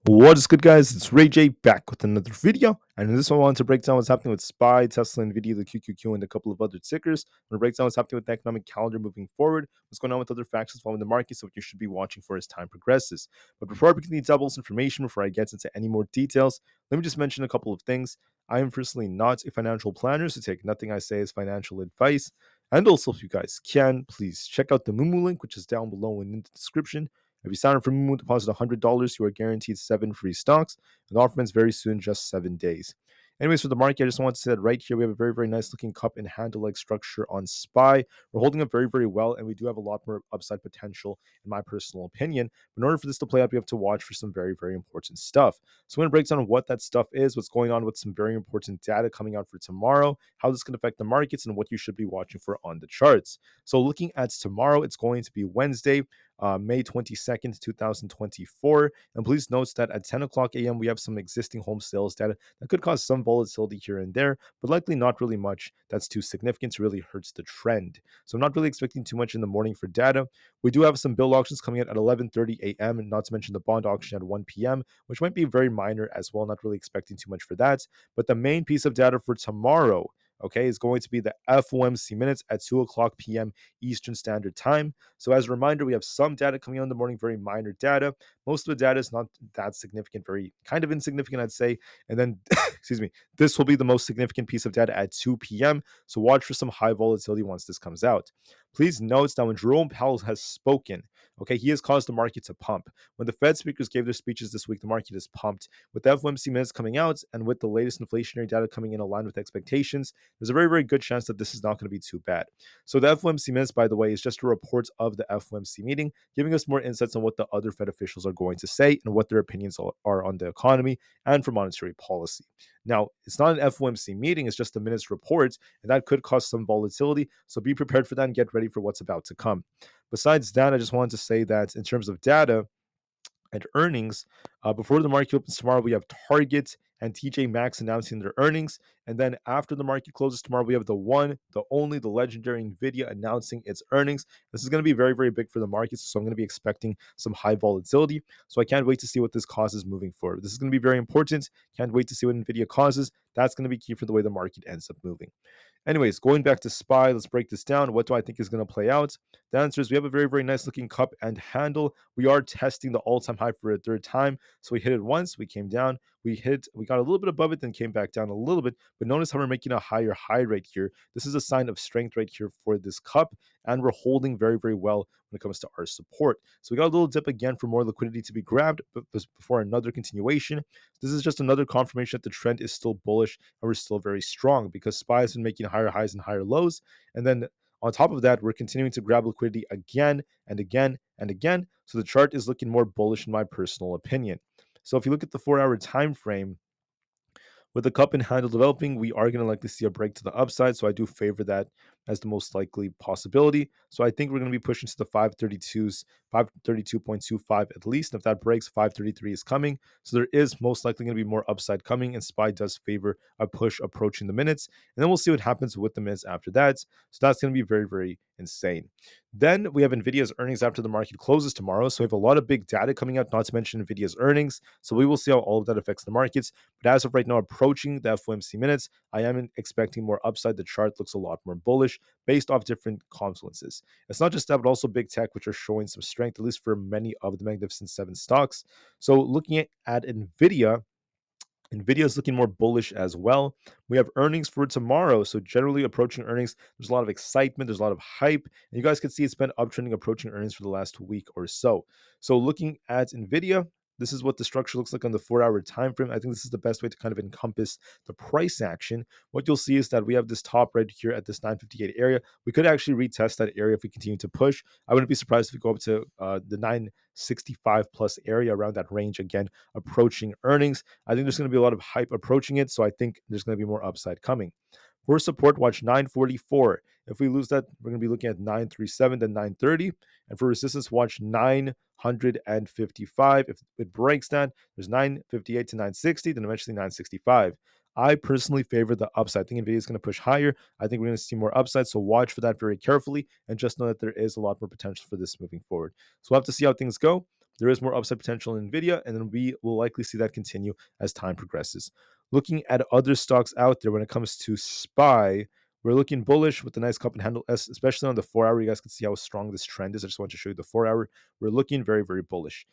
What is good, guys? It's Rey-Jay back with another video, and in this one I want to break down what's happening with SPY, Tesla, Nvidia, the QQQ, and a couple of other tickers. I'm going to break down what's happening with the economic calendar moving forward, what's going on with other factors following the market, so what you should be watching for as time progresses. But before I begin the doubles information, before I get into any more details, let me just mention a couple of things. I am personally not a financial planner, so take nothing I say as financial advice. And also, if you guys can, please check out the Moomoo link, which is down below and in the description. If you sign up for Moomoo, deposit $100, you are guaranteed 7 free stocks. And the offer ends very soon, just 7 days. Anyways, for the market, I just want to say that right here we have a very, very nice looking cup and handle like structure on SPY. We're holding up very, very well, and we do have a lot more upside potential, in my personal opinion. But in order for this to play out, we have to watch for some very, very important stuff. So I'm going to break down what that stuff is, what's going on with some very important data coming out for tomorrow, how this can affect the markets, and what you should be watching for on the charts. So looking at tomorrow, it's going to be Wednesday, May 22nd, 2024. And please note that at 10 o'clock a.m., we have some existing home sales data that could cause some volatility here and there, but likely not really much that's too significant to really hurt the trend. So I'm not really expecting too much in the morning for data. We do have some bill auctions coming out at 11:30 a.m., and not to mention the bond auction at 1 p.m., which might be very minor as well, not really expecting too much for that. But the main piece of data for tomorrow, okay, is going to be the FOMC minutes at 2 o'clock p.m. Eastern Standard Time. So as a reminder, we have some data coming out in the morning, very minor data. Most of the data is not that significant, very kind of insignificant, I'd say. And then, excuse me, this will be the most significant piece of data at 2 p.m. So watch for some high volatility once this comes out. Please note that when Jerome Powell has spoken, okay, he has caused the market to pump. When the Fed speakers gave their speeches this week, the market is pumped. With the FOMC minutes coming out and with the latest inflationary data coming in aligned with expectations, there's a very, very good chance that this is not going to be too bad. So the FOMC minutes, by the way, is just a report of the FOMC meeting, giving us more insights on what the other Fed officials are going to say and what their opinions are on the economy and for monetary policy. Now, it's not an FOMC meeting, it's just a minutes report, and that could cause some volatility. So be prepared for that and get ready for what's about to come. Besides that, I just wanted to say that in terms of data, and earnings. Before the market opens tomorrow, we have Target and TJ Maxx announcing their earnings. And then after the market closes tomorrow, we have the one, the only, the legendary Nvidia announcing its earnings. This is going to be very, very big for the markets. So I'm going to be expecting some high volatility. So I can't wait to see what this causes moving forward. This is going to be very important. Can't wait to see what Nvidia causes. That's going to be key for the way the market ends up moving. Anyways, going back to SPY, let's break this down. What do I think is going to play out? The answer is we have a very, very nice looking cup and handle. We are testing the all-time high for a third time. So we hit it once, we came down, we got a little bit above it, then came back down a little bit. But notice how we're making a higher high right here. This is a sign of strength right here for this cup, and we're holding very, very well when it comes to our support. So we got a little dip again for more liquidity to be grabbed, but before another continuation. This is just another confirmation that the trend is still bullish and we're still very strong because SPY has been making higher highs and higher lows. And then on top of that, we're continuing to grab liquidity again and again and again. So the chart is looking more bullish in my personal opinion. So if you look at the 4-hour time frame, with the cup and handle developing, we are going to likely see a break to the upside. So I do favor that as the most likely possibility. So I think we're going to be pushing to the 532s, 532.25 at least. And if that breaks, 533 is coming. So there is most likely going to be more upside coming, and SPY does favor a push approaching the minutes. And then we'll see what happens with the minutes after that. So that's going to be very, very insane. Then we have Nvidia's earnings after the market closes tomorrow. So we have a lot of big data coming out, not to mention Nvidia's earnings. So we will see how all of that affects the markets. But as of right now, approaching the FOMC minutes, I am expecting more upside. The chart looks a lot more bullish based off different confluences. It's not just that, but also big tech, which are showing some strength, at least for many of the Magnificent Seven stocks. So looking at Nvidia, Nvidia is looking more bullish as well. We have earnings for tomorrow. So generally approaching earnings, there's a lot of excitement, there's a lot of hype. And you guys can see it's been uptrending approaching earnings for the last week or so. So looking at Nvidia, this is what the structure looks like on the 4-hour time frame. I think this is the best way to kind of encompass the price action. What you'll see is that we have this top right here at this 958 area. We could actually retest that area if we continue to push. I wouldn't be surprised if we go up to the 965 plus area, around that range again, approaching earnings. I think there's going to be a lot of hype approaching it, so I think there's going to be more upside coming. For support, watch 944. If we lose that, we're going to be looking at 937, then 930. And for resistance, watch 955. If it breaks that, there's 958 to 960, then eventually 965. I personally favor the upside. I think Nvidia is going to push higher. I think we're going to see more upside, so watch for that very carefully and just know that there is a lot more potential for this moving forward. So we'll have to see how things go. there is more upside potential in Nvidia, and then we will likely see that continue as time progresses. Looking at other stocks out there when it comes to SPY, we're looking bullish with the nice cup and handle, especially on the 4 hour. You guys can see how strong this trend is. I just want to show you the 4 hour. We're looking very, very bullish.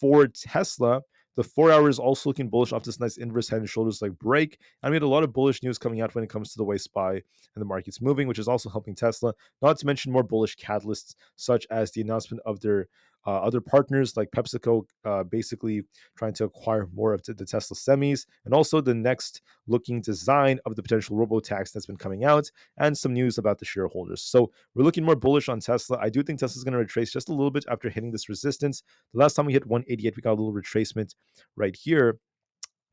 For Tesla, the 4 hour is also looking bullish off this nice inverse head and shoulders like break. And we had a lot of bullish news coming out when it comes to the way SPY and the market's moving, which is also helping Tesla. Not to mention more bullish catalysts, such as the announcement of their other partners like PepsiCo, basically trying to acquire more of the Tesla semis, and also the next looking design of the potential robo-tax that's been coming out, and some news about the shareholders. So we're looking more bullish on Tesla. I do think Tesla's going to retrace just a little bit after hitting this resistance. The last time we hit 188, we got a little retracement right here.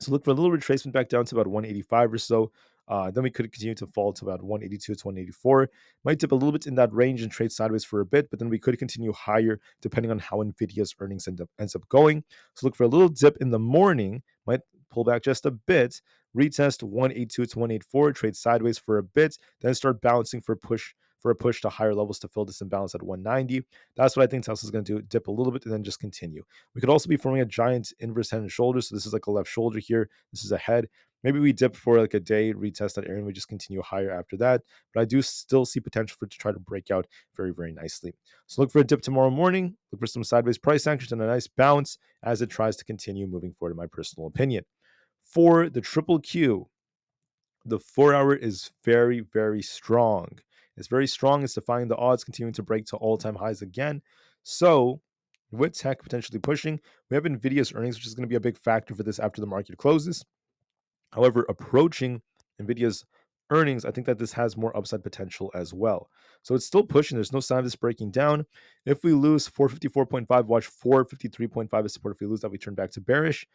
So look for a little retracement back down to about 185 or so. Then we could continue to fall to about 182 to 184. Might dip a little bit in that range and trade sideways for a bit, but then we could continue higher depending on how Nvidia's earnings ends up going. So look for a little dip in the morning. Might pull back just a bit, retest 182 to 184, trade sideways for a bit, then start bouncing for a push to higher levels to fill this imbalance at 190. That's what I think Tesla's going to do, dip a little bit and then just continue. We could also be forming a giant inverse head and shoulders. So this is like a left shoulder here. This is a head. Maybe we dip for like a day, retest that area, and we just continue higher after that. But I do still see potential for it to try to break out very, very nicely. So look for a dip tomorrow morning. Look for some sideways price action and a nice bounce as it tries to continue moving forward, in my personal opinion. For the triple Q, the 4 hour is very, very strong. It's very strong. It's defying the odds, continuing to break to all-time highs again. So with tech potentially pushing, we have Nvidia's earnings, which is going to be a big factor for this after the market closes. However, approaching Nvidia's earnings, I think that this has more upside potential as well. So it's still pushing. There's no sign of this breaking down. If we lose 454.5, watch 453.5 as support. If we lose that, we turn back to bearish.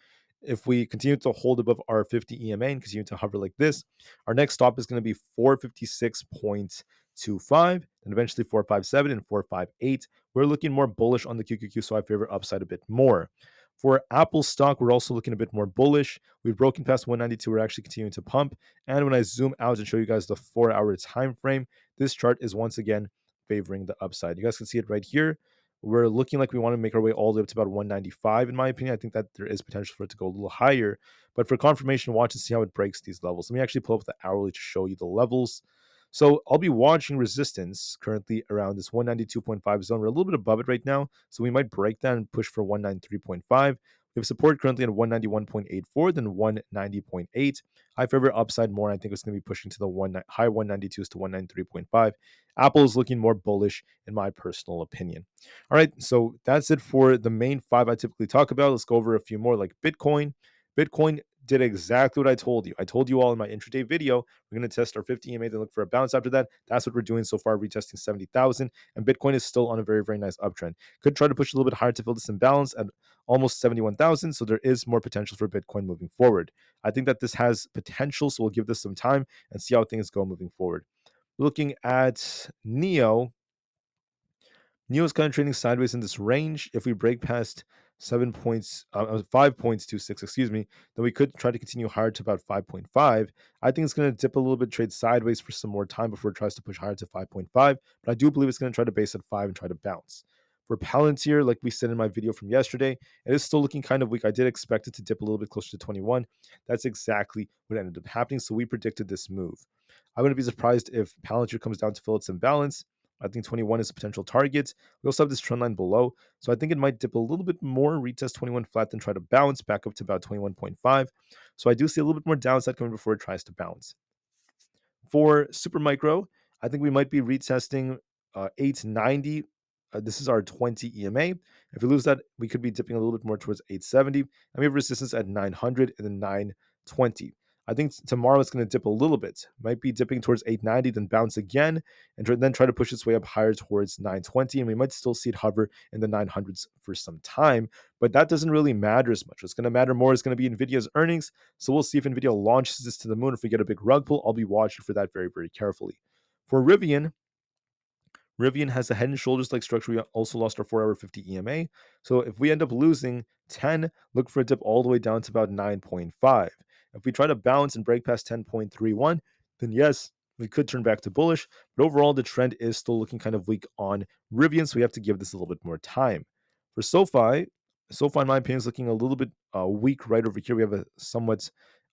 If we continue to hold above our 50 EMA and continue to hover like this, our next stop is going to be 456.25, and eventually 457 and 458. We're looking more bullish on the QQQ, so I favor upside a bit more. For Apple stock, we're also looking a bit more bullish. We've broken past 192. We're actually continuing to pump. And when I zoom out and show you guys the 4 hour time frame, this chart is once again favoring the upside. You guys can see it right here. We're looking like we want to make our way all the way up to about 195. In my opinion, I think that there is potential for it to go a little higher. But for confirmation, watch and see how it breaks these levels. Let me actually pull up the hourly to show you the levels. So I'll be watching resistance currently around this 192.5 zone. We're a little bit above it right now, so we might break that and push for 193.5. We have support currently at 191.84, then 190.8. I favor upside more. I think it's going to be pushing to the high 192s to 193.5. Apple is looking more bullish, in my personal opinion. All right, so that's it for the main five I typically talk about. Let's go over a few more, like Bitcoin. Bitcoin did exactly what I told you. I told you all in my intraday video, we're going to test our 50 EMA, then look for a bounce after that. That's what we're doing so far, retesting 70,000. And Bitcoin is still on a very, very nice uptrend. Could try to push a little bit higher to fill this imbalance at almost 71,000. So there is more potential for Bitcoin moving forward. I think that this has potential, so we'll give this some time and see how things go moving forward. Looking at NEO is kind of trading sideways in this range. If we break past 5.26, excuse me, then we could try to continue higher to about 5.5. I think it's going to dip a little bit, trade sideways for some more time before it tries to push higher to 5.5. But I do believe it's going to try to base at 5 and try to bounce. For Palantir, like we said in my video from yesterday, it is still looking kind of weak. I did expect it to dip a little bit closer to 21. That's exactly what ended up happening. So we predicted this move. I wouldn't be surprised if Palantir comes down to fill its imbalance. I think 21 is a potential target. We also have this trend line below. So I think it might dip a little bit more, retest 21 flat, then try to bounce back up to about 21.5. So I do see a little bit more downside coming before it tries to bounce. For Supermicro, I think we might be retesting 890. This is our 20 EMA. If we lose that, we could be dipping a little bit more towards 870. And we have resistance at 900 and then 920. I think tomorrow it's going to dip a little bit. Might be dipping towards 890, then bounce again, and then try to push its way up higher towards 920. And we might still see it hover in the 900s for some time, but that doesn't really matter as much. What's going to matter more is going to be Nvidia's earnings. So we'll see if Nvidia launches this to the moon. If we get a big rug pull, I'll be watching for that very, very carefully. For Rivian has a head and shoulders like structure. We also lost our 4 hour 50 EMA. So if we end up losing 10, look for a dip all the way down to about 9.5. If we try to bounce and break past 10.31, then yes, we could turn back to bullish. But overall, the trend is still looking kind of weak on Rivian, so we have to give this a little bit more time. For SoFi, in my opinion, is looking a little bit weak right over here. We have a somewhat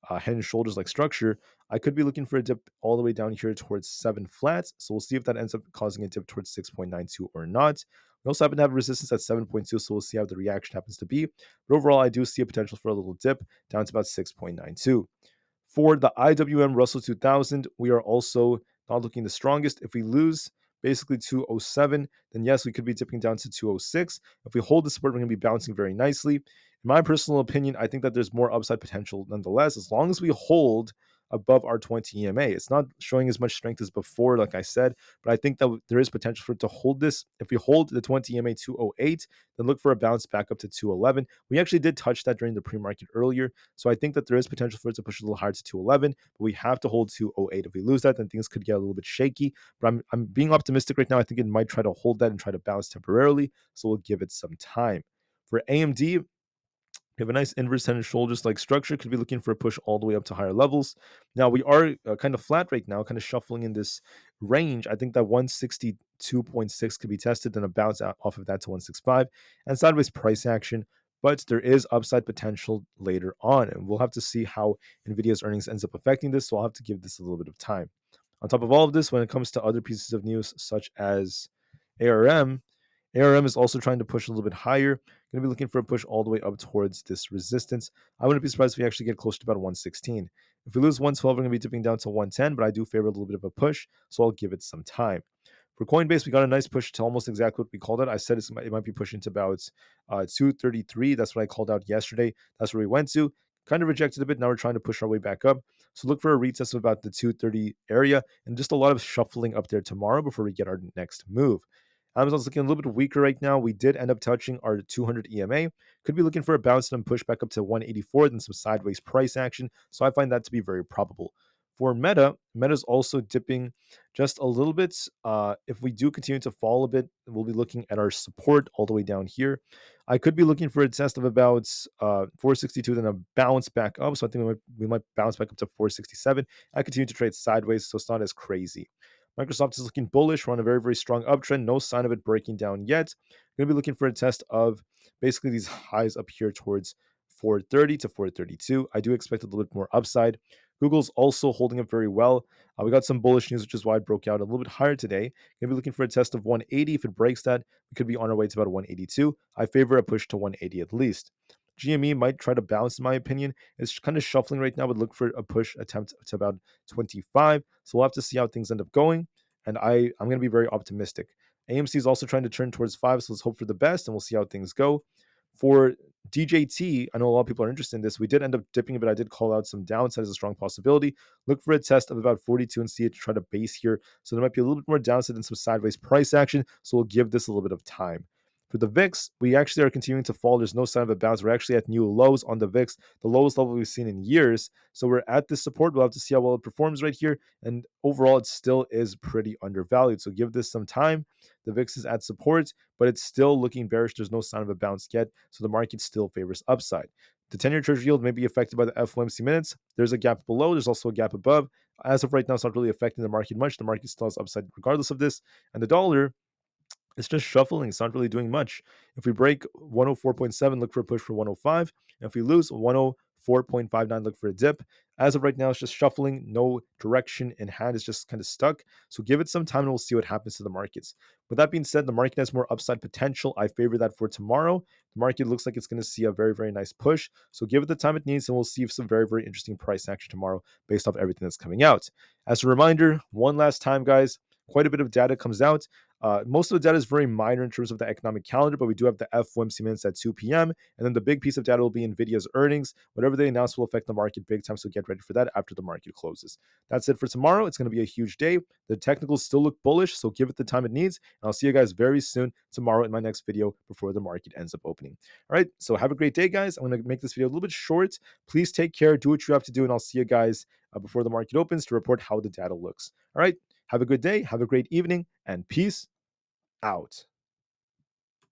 head and shoulders like structure. I could be looking for a dip all the way down here towards 7 flats. So we'll see if that ends up causing a dip towards 6.92 or not. We also happen to have resistance at 7.2, so we'll see how the reaction happens to be. But overall, I do see a potential for a little dip down to about 6.92. For the IWM Russell 2000, we are also not looking the strongest. If we lose basically 207, then yes, we could be dipping down to 206. If we hold the support, we're going to be bouncing very nicely. In my personal opinion, I think that there's more upside potential nonetheless, as long as we hold above our 20 EMA. It's not showing as much strength as before, like I said, but I think that there is potential for it to hold this. If we hold the 20 EMA 208, then look for a bounce back up to 211. We actually did touch that during the pre-market earlier, so I think that there is potential for it to push a little higher to 211, but we have to hold 208. If we lose that, then things could get a little bit shaky, but I'm being optimistic right now. I think it might try to hold that and try to bounce temporarily, so we'll give it some time. For AMD, we have a nice inverse head and shoulders like structure. Could be looking for a push all the way up to higher levels. Now we are kind of flat right now, kind of shuffling in this range. I think that 162.6 could be tested, then a bounce out off of that to 165 and sideways price action. But there is upside potential later on, and we'll have to see how Nvidia's earnings ends up affecting this. So I'll have to give this a little bit of time. On top of all of this, when it comes to other pieces of news such as ARM, ARM is also trying to push a little bit higher. Going to be looking for a push all the way up towards this resistance. I wouldn't be surprised if we actually get close to about 116. If we lose 112, we're going to be dipping down to 110, but I do favor a little bit of a push, so I'll give it some time. For Coinbase, we got a nice push to almost exactly what we called it. I said it might be pushing to about 233. That's what I called out yesterday. That's where we went to. Kind of rejected a bit. Now we're trying to push our way back up. So look for a retest of about the 230 area and just a lot of shuffling up there tomorrow before we get our next move. Amazon's looking a little bit weaker right now. We did end up touching our 200 EMA. Could be looking for a bounce and push back up to 184, then some sideways price action. So I find that to be very probable. For Meta's also dipping just a little bit. If we do continue to fall a bit, we'll be looking at our support all the way down here. I could be looking for a test of about 462, then a bounce back up. So I think we might bounce back up to 467. I continue to trade sideways, so it's not as crazy. Microsoft is looking bullish. We're on a very, very strong uptrend. No sign of it breaking down yet. Going to be looking for a test of basically these highs up here towards 430 to 432. I do expect a little bit more upside. Google's also holding up very well. We got some bullish news, which is why it broke out a little bit higher today. Going to be looking for a test of 180. If it breaks that, we could be on our way to about 182. I favor a push to 180 at least. GME might try to bounce, in my opinion. It's kind of shuffling right now, but look for a push attempt to about 25. So we'll have to see how things end up going. And I'm going to be very optimistic. AMC is also trying to turn towards 5, so let's hope for the best, and we'll see how things go. For DJT, I know a lot of people are interested in this. We did end up dipping, but I did call out some downside as a strong possibility. Look for a test of about 42 and see it to try to base here. So there might be a little bit more downside and some sideways price action. So we'll give this a little bit of time. For the VIX, we actually are continuing to fall. There's no sign of a bounce. We're actually at new lows on the VIX, the lowest level we've seen in years. So we're at this support. We'll have to see how well it performs right here. And overall, it still is pretty undervalued. So give this some time. The VIX is at support, but it's still looking bearish. There's no sign of a bounce yet. So the market still favors upside. The 10-year treasury yield may be affected by the FOMC minutes. There's a gap below. There's also a gap above. As of right now, it's not really affecting the market much. The market still has upside regardless of this. And the dollar, it's just shuffling. It's not really doing much. If we break 104.7, look for a push for 105. And if we lose 104.59, look for a dip. As of right now, it's just shuffling. No direction in hand. It's just kind of stuck. So give it some time and we'll see what happens to the markets. With that being said, the market has more upside potential. I favor that for tomorrow. The market looks like it's going to see a very, very nice push. So give it the time it needs and we'll see some very, very interesting price action tomorrow based off everything that's coming out. As a reminder, one last time, guys, quite a bit of data comes out. Most of the data is very minor in terms of the economic calendar, but we do have the FOMC minutes at 2 p.m. And then the big piece of data will be Nvidia's earnings. Whatever they announce will affect the market big time, so get ready for that after the market closes. That's it for tomorrow. It's going to be a huge day. The technicals still look bullish, so give it the time it needs. And I'll see you guys very soon tomorrow in my next video before the market ends up opening. All right, so have a great day, guys. I'm going to make this video a little bit short. Please take care, do what you have to do, and I'll see you guys before the market opens to report how the data looks. All right, have a good day, have a great evening, and peace out.